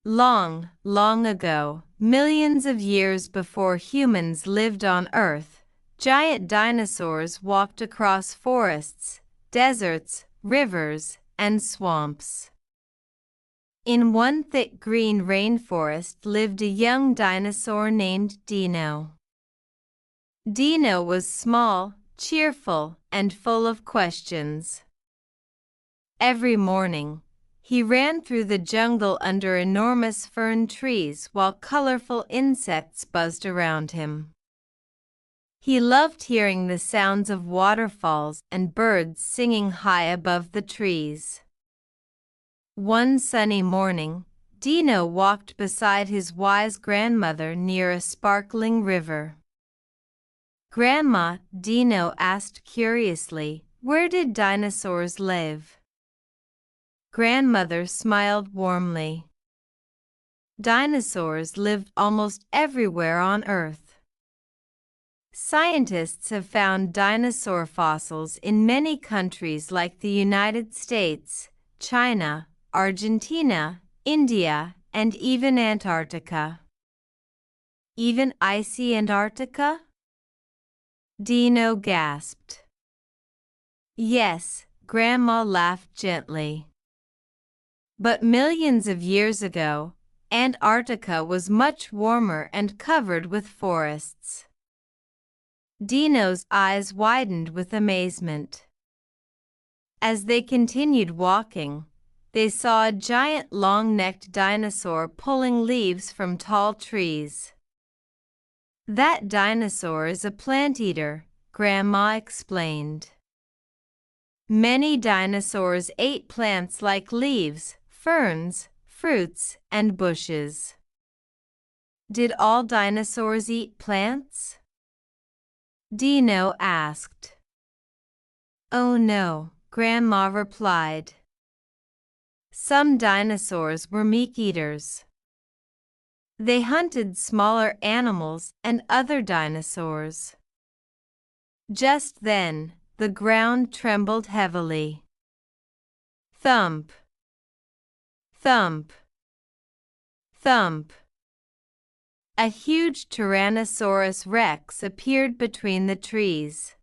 Long, long ago, millions of years before humans lived on Earth, giant dinosaurs walked across forests, deserts, rivers, and swamps. In one thick green rainforest lived a young dinosaur named Dino. Dino was small, cheerful, and full of questions. Every morning, he ran through the jungle under enormous fern trees while colorful insects buzzed around him. He loved hearing the sounds of waterfalls and birds singing high above the trees. One sunny morning, Dino walked beside his wise grandmother near a sparkling river. "Grandma," Dino asked curiously, "where did dinosaurs live?" Grandmother smiled warmly. Dinosaurs lived almost everywhere on Earth. Scientists have found dinosaur fossils in many countries like the United States, China, Argentina, India, and even Antarctica. Even icy Antarctica? Dino gasped. Yes, Grandma laughed gently. But millions of years ago, Antarctica was much warmer and covered with forests. Dino's eyes widened with amazement. As they continued walking, they saw a giant long-necked dinosaur pulling leaves from tall trees. "That dinosaur is a plant eater," Grandma explained. Many dinosaurs ate plants like leaves, ferns, fruits, and bushes. Did all dinosaurs eat plants? Dino asked. Oh no, Grandma replied. Some dinosaurs were meat eaters. They hunted smaller animals and other dinosaurs. Just then, the ground trembled heavily. Thump! Thump! Thump! A huge Tyrannosaurus rex appeared between the trees.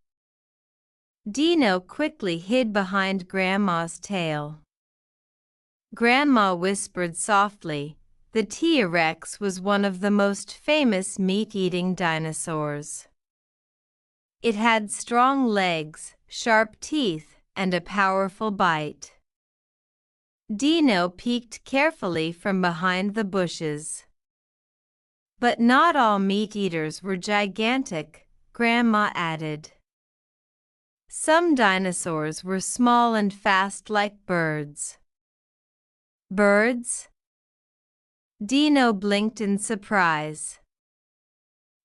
Dino quickly hid behind Grandma's tail. Grandma whispered softly, "The T-Rex was one of the most famous meat-eating dinosaurs. It had strong legs, sharp teeth, and a powerful bite." Dino peeked carefully from behind the bushes. But not all meat-eaters were gigantic, Grandma added. Some dinosaurs were small and fast like birds. Birds? Dino blinked in surprise.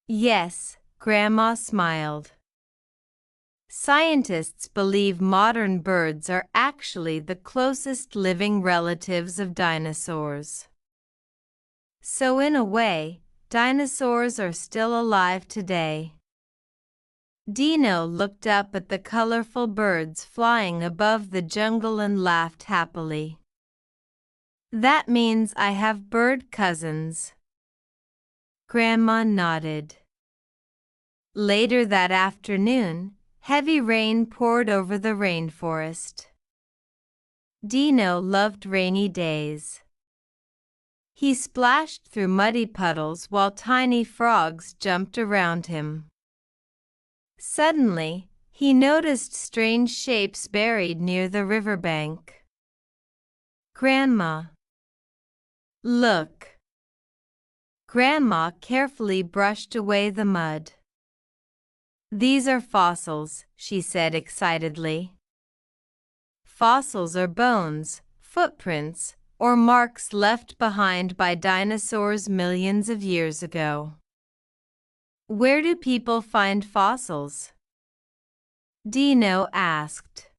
Yes, Grandma smiled. Scientists believe modern birds are actually the closest living relatives of dinosaurs. So in a way, dinosaurs are still alive today. Dino looked up at the colorful birds flying above the jungle and laughed happily. That means I have bird cousins. Grandma nodded. Later that afternoon, heavy rain poured over the rainforest. Dino loved rainy days. He splashed through muddy puddles while tiny frogs jumped around him. Suddenly, he noticed strange shapes buried near the riverbank. Grandma! Look! Grandma carefully brushed away the mud. These are fossils, she said excitedly. Fossils are bones, footprints, or marks left behind by dinosaurs millions of years ago. Where do people find fossils? Dino asked.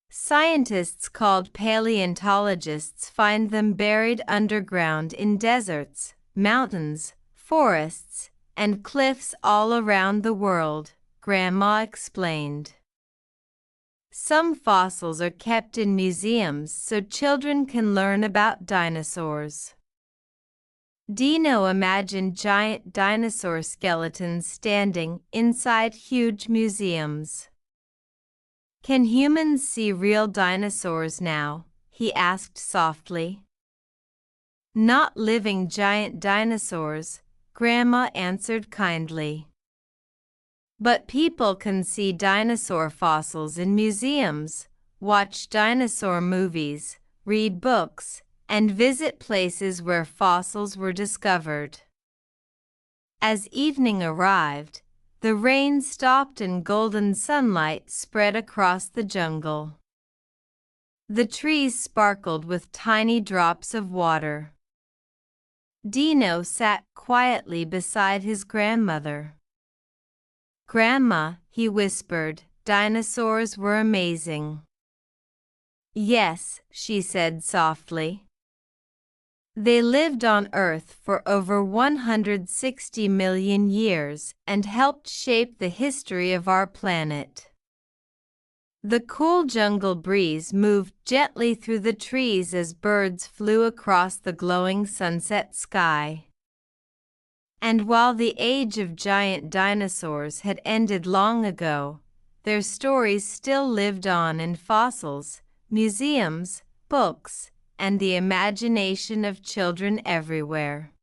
Scientists called paleontologists find them buried underground in deserts, mountains, forests, and cliffs all around the world, Grandma explained. Some fossils are kept in museums so children can learn about dinosaurs. Dino imagined giant dinosaur skeletons standing inside huge museums. "Can humans see real dinosaurs now?" he asked softly. "Not living giant dinosaurs," Grandma answered kindly. "But people can see dinosaur fossils in museums, watch dinosaur movies, read books, and visit places where fossils were discovered." As evening arrived, the rain stopped and golden sunlight spread across the jungle. The trees sparkled with tiny drops of water. Dino sat quietly beside his grandmother. "Grandma," he whispered, "dinosaurs were amazing." "Yes," she said softly. "They lived on Earth for over 160 million years and helped shape the history of our planet." The cool jungle breeze moved gently through the trees as birds flew across the glowing sunset sky. And while the age of giant dinosaurs had ended long ago, their stories still lived on in fossils, museums, books, and the imagination of children everywhere.